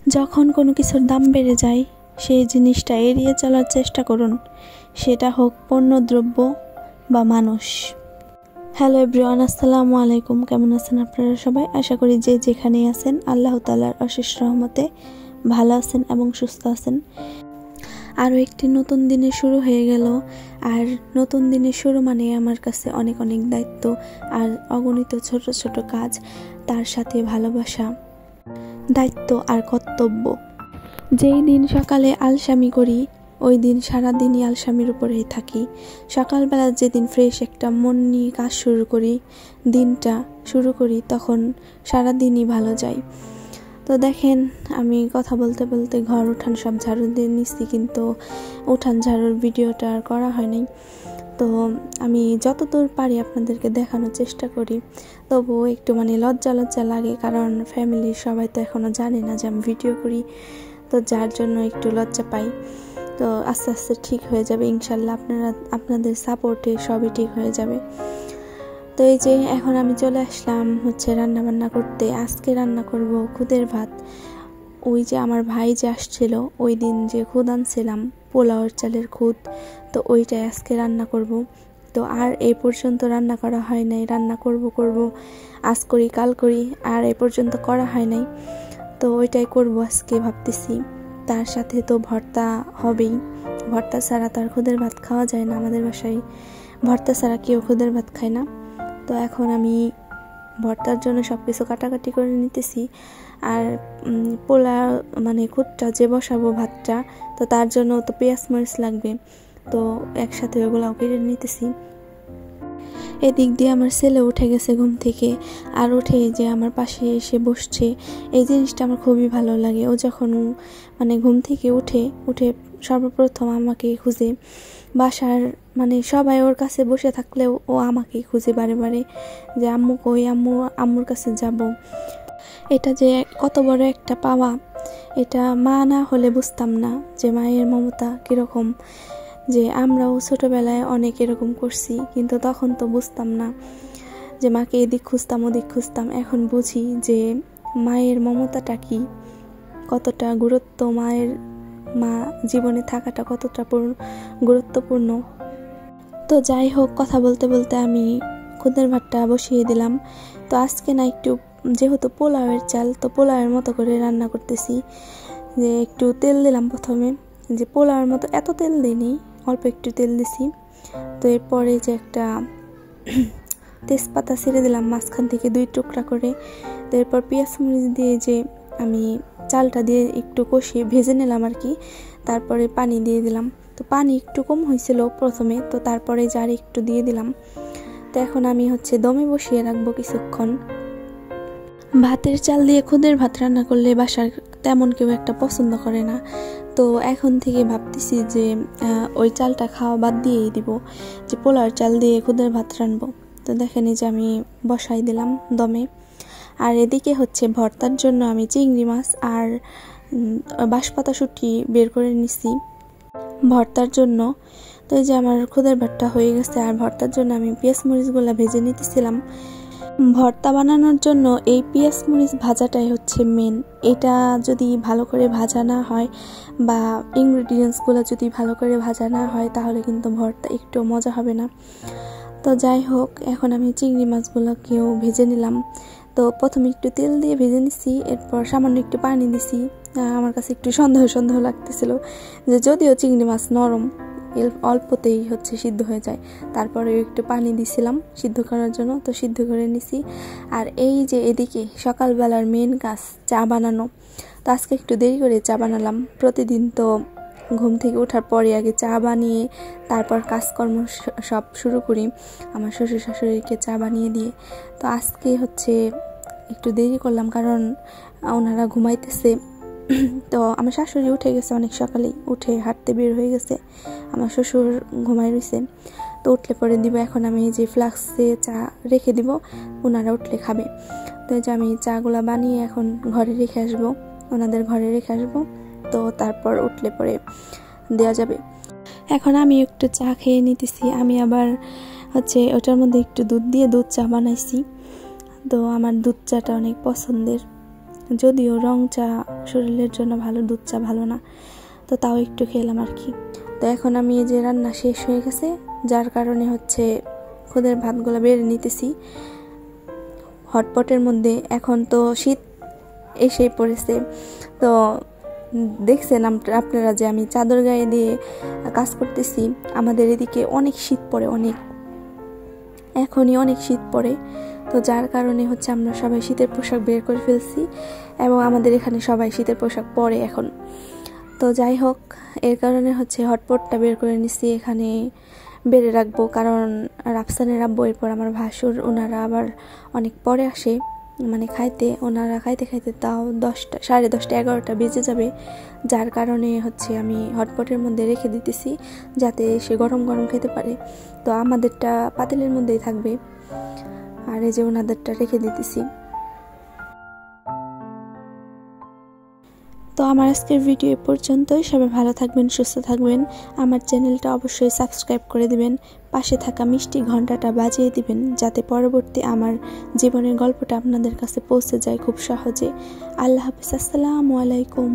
যখন কোনো কিছুর দাম বেড়ে যায় সেই জিনিসটা এড়িয়ে চলার চেষ্টা করুন, সেটা হোক পণ্যদ্রব্য বা মানুষ। হ্যালো এভরিওয়ান, আসসালামু আলাইকুম। কেমন আছেন আপনারা সবাই? আশা করি যে যেখানেই আছেন আল্লাহ তাআলার অশেষ রহমতে ভালো আছেন এবং সুস্থ আছেন। আরও একটি নতুন দিনের শুরু হয়ে গেল। আর নতুন দিনের শুরু মানে আমার কাছে অনেক অনেক দায়িত্ব আর অগণিত ছোট ছোট কাজ, তার সাথে ভালোবাসা, দায়িত্ব আর কর্তব্য। যেই দিন সকালে আলসামি করি ওই দিন সারাদিনই আলসামির উপরেই থাকি। সকালবেলা যেদিন ফ্রেশ একটা মন নিয়ে কাজ দিনটা শুরু করি তখন সারাদিনই ভালো যায়। তো দেখেন, আমি কথা বলতে বলতে ঘর উঠান সব ঝাড়ু দিয়ে নিচ্ছি, কিন্তু উঠান ঝাড়ুর ভিডিওটা আর করা হয়নি। তো আমি যতদূর পারি আপনাদেরকে দেখানোর চেষ্টা করি, তবুও একটু লজ্জা লজ্জা লাগে, কারণ ফ্যামিলির সবাই তো এখনও জানে না যে আমি ভিডিও করি, তো যার জন্য একটু লজ্জা পাই। তো আস্তে আস্তে ঠিক হয়ে যাবে ইনশাল্লাহ, আপনাদের সাপোর্টে সবই ঠিক হয়ে যাবে। তো এই যে এখন আমি চলে আসলাম রান্না বান্না করতে। আজকে রান্না করব খুদের ভাত। ওই যে আমার ভাই যে আসছিল ওই দিন যে খুদ আনছিলাম, পোলাওর চালের খুদ, তো ওইটাই আজকে রান্না করব। তো আর এই পর্যন্ত রান্না করা হয় নাই, রান্না করব আজ করি কাল করি, আর এই পর্যন্ত করা হয় নাই, তো ওইটাই করব আজকে ভাবতেছি। তার সাথে তো ভর্তা হবেই, ভর্তা ছাড়া তো আর খুদের ভাত খাওয়া যায় না। আমাদের বাসায় ভর্তা ছাড়া কেউ খুদের ভাত খায় না। তো এখন আমি ভর্তার জন্য সব কিছু কাটাকাটি করে নিতেছি। আর পোলা খুদটা যে বসাবো ভাতটা, তো তার জন্য তো পেঁয়াজ মরিচ লাগবে, তো একসাথে ওগুলাও কেটে নিতেছি। এদিক দিয়ে আমার ছেলে উঠে গেছে ঘুম থেকে, আর উঠে যে আমার পাশে এসে বসছে। এই জিনিসটা আমার খুবই ভালো লাগে। ও যখন ঘুম থেকে উঠে সর্বপ্রথম আমাকে খুঁজে। বাসার সবাই ওর কাছে বসে থাকলেও ও আমাকে খুঁজে বারে বারে, যে আম্মু কই, আম্মুর কাছে যাব। এটা যে কত বড় একটা পাওয়া, এটা মা না হলে বুঝতাম না যে মায়ের মমতা কীরকম। যে আমরাও ছোটোবেলায় অনেক এরকম করছি, কিন্তু তখন তো বুঝতাম না যে মাকে এদিক খুঁজতাম ওদিক খুঁজতাম। এখন বুঝি যে মায়ের মমতাটা কি, কতটা গুরুত্ব, মা জীবনে থাকাটা কতটা গুরুত্বপূর্ণ। তো যাই হোক, কথা বলতে বলতে আমি খুদের ভাতটা বসিয়ে দিলাম। তো আজকে না একটু যেহেতু পোলাওয়ের চাল, তো পোলাওয়ের মতো করে রান্না করতেছি। যে একটু তেল দিলাম প্রথমে, যে পোলাওয়ের মতো এত তেল দিইনি, অল্প একটু তেল দিছি। তো এরপরে যে একটা তেজপাতা ছেড়ে দিলাম মাঝখান থেকে 2 টুকরা করে। তো এরপর পেঁয়াজ মরিচ দিয়ে যে আমি চালটা দিয়ে একটু কষিয়ে ভেজে নিলাম আর কি। তারপরে পানি দিয়ে দিলাম। তো পানি একটু কম হয়েছিল প্রথমে, তো তারপরে জার একটু দিয়ে দিলাম। তো এখন আমি দমে বসিয়ে রাখবো কিছুক্ষণ। ভাতের চাল দিয়ে খুদের ভাত রান্না করলে বাসার তেমন কেউ একটা পছন্দ করে না। তো এখন থেকে ভাবতেছি যে ওই চালটা খাওয়া বাদ দিয়েই দিব, যে পোলাওর চাল দিয়ে খুদের ভাত রানবো। তো দেখেন যে আমি বসাই দিলাম দমে। আর এদিকে ভর্তার জন্য আমি চিংড়ি মাছ আর বাঁশপাতা শুঁটি বের করে নিছি ভর্তার জন্য। তো এই যে আমার খুদের ভাতটা হয়ে গেছে, আর ভর্তার জন্য আমি পেঁয়াজ মরিচগুলো ভেজে নিতেছিলাম। ভর্তা বানানোর জন্য এই পেঁয়াজ মরিচ ভাজাটাই মেন। এটা যদি ভালো করে ভাজা না হয় বা ইনগ্রিডিয়েন্টসগুলো যদি ভালো করে ভাজা না হয়, তাহলে কিন্তু ভর্তা একটু মজা হবে না। তো যাই হোক, এখন আমি চিংড়ি মাছগুলোকেও ভেজে নিলাম। তো প্রথমে একটু তেল দিয়ে ভেজে নিছি, এরপর সামান্য একটু পানি দিছি। আমার কাছে একটু সন্দেহ লাগতেছিল, যে যদিও চিংড়ি মাছ নরম, অল্পতেই সিদ্ধ হয়ে যায়। তারপরে একটু পানি দিছিলাম সিদ্ধ করার জন্য, তো সিদ্ধ করে নিছি। আর এই যে এদিকে সকালবেলার মেন কাজ চা বানানো। তো আজকে একটু দেরি করে চা বানালাম। প্রতিদিন তো ঘুম থেকে ওঠার পরে আগে চা বানিয়ে তারপর কাজকর্ম সব শুরু করি আমার শ্বশুর শাশুড়িকে চা বানিয়ে দিয়ে। তো আজকে একটু দেরি করলাম, কারণ ওনারা ঘুমাইতেছে। তো আমার শাশুড়ি উঠে গেছে অনেক সকালেই, উঠে হাঁটতে বের হয়ে গেছে। আমার শ্বশুর ঘুমাই রয়েছে, তো উঠলে পরে দিব। এখন আমি যে ফ্লাক্সে চা রেখে দিব, ওনারা উঠলে খাবে। তো এই যে আমি চাগুলা বানিয়ে এখন ঘরে রেখে আসবো, ওনাদের ঘরে রেখে আসবো। তো তারপর উঠলে পরে দেওয়া যাবে। এখন আমি একটু চা খেয়ে নিতেছি। আমি আবার ওটার মধ্যে একটু দুধ দিয়ে দুধ চা বানাইছি। তো আমার দুধ চাটা অনেক পছন্দের, যদিও রং চা শরীরের জন্য ভালো, দুধ চা ভালো না, তো তাও একটু খেলাম আর কি। তো এখন আমি এই যে রান্না শেষ হয়ে গেছে, যার কারণে হচ্ছে খুদের ভাতগুলো বেড়ে নিতেছি হটপটের মধ্যে। এখন তো শীত এসে পড়েছে, তো দেখছেন আপনারা যে আমি চাদর গায়ে দিয়ে কাজ করতেছি। আমাদের এদিকে অনেক শীত পড়ে, এখনই অনেক শীত পড়ে, তো যার কারণে হচ্ছে আমরা সবাই শীতের পোশাক বের করে ফেলছি এবং আমাদের এখানে সবাই শীতের পোশাক পরে এখন। তো যাই হোক, এর কারণে হচ্ছে হটপটটা বের করে নিছি, এখানে বেড়ে রাখবো, কারণ রাফসানের আব্বু এরপর আমার ভাসুর ওনারা আবার অনেক পরে আসে মানে খাইতে। ওনারা খাইতে খাইতে তাও 10টা, 10:30, 11টা বেজে যাবে, যার কারণে হচ্ছে আমি হটপটের মধ্যে রেখে দিতেছি যাতে সে গরম গরম খেতে পারে। তো আমাদেরটা পাতিলের মধ্যেই থাকবে, আর এই যে ওনাদেরটা রেখে দিতেছি। তো আমার আজকের ভিডিও এ পর্যন্তই। সবাই ভালো থাকবেন, সুস্থ থাকবেন। আমার চ্যানেলটা অবশ্যই সাবস্ক্রাইব করে দিবেন, পাশে থাকা মিষ্টি ঘন্টাটা বাজিয়ে দিবেন যাতে পরবর্তী আমার জীবনের গল্পটা আপনাদের কাছে পৌঁছে যায় খুব সহজে। আল্লাহ হাফেজ, আসসালামু আলাইকুম।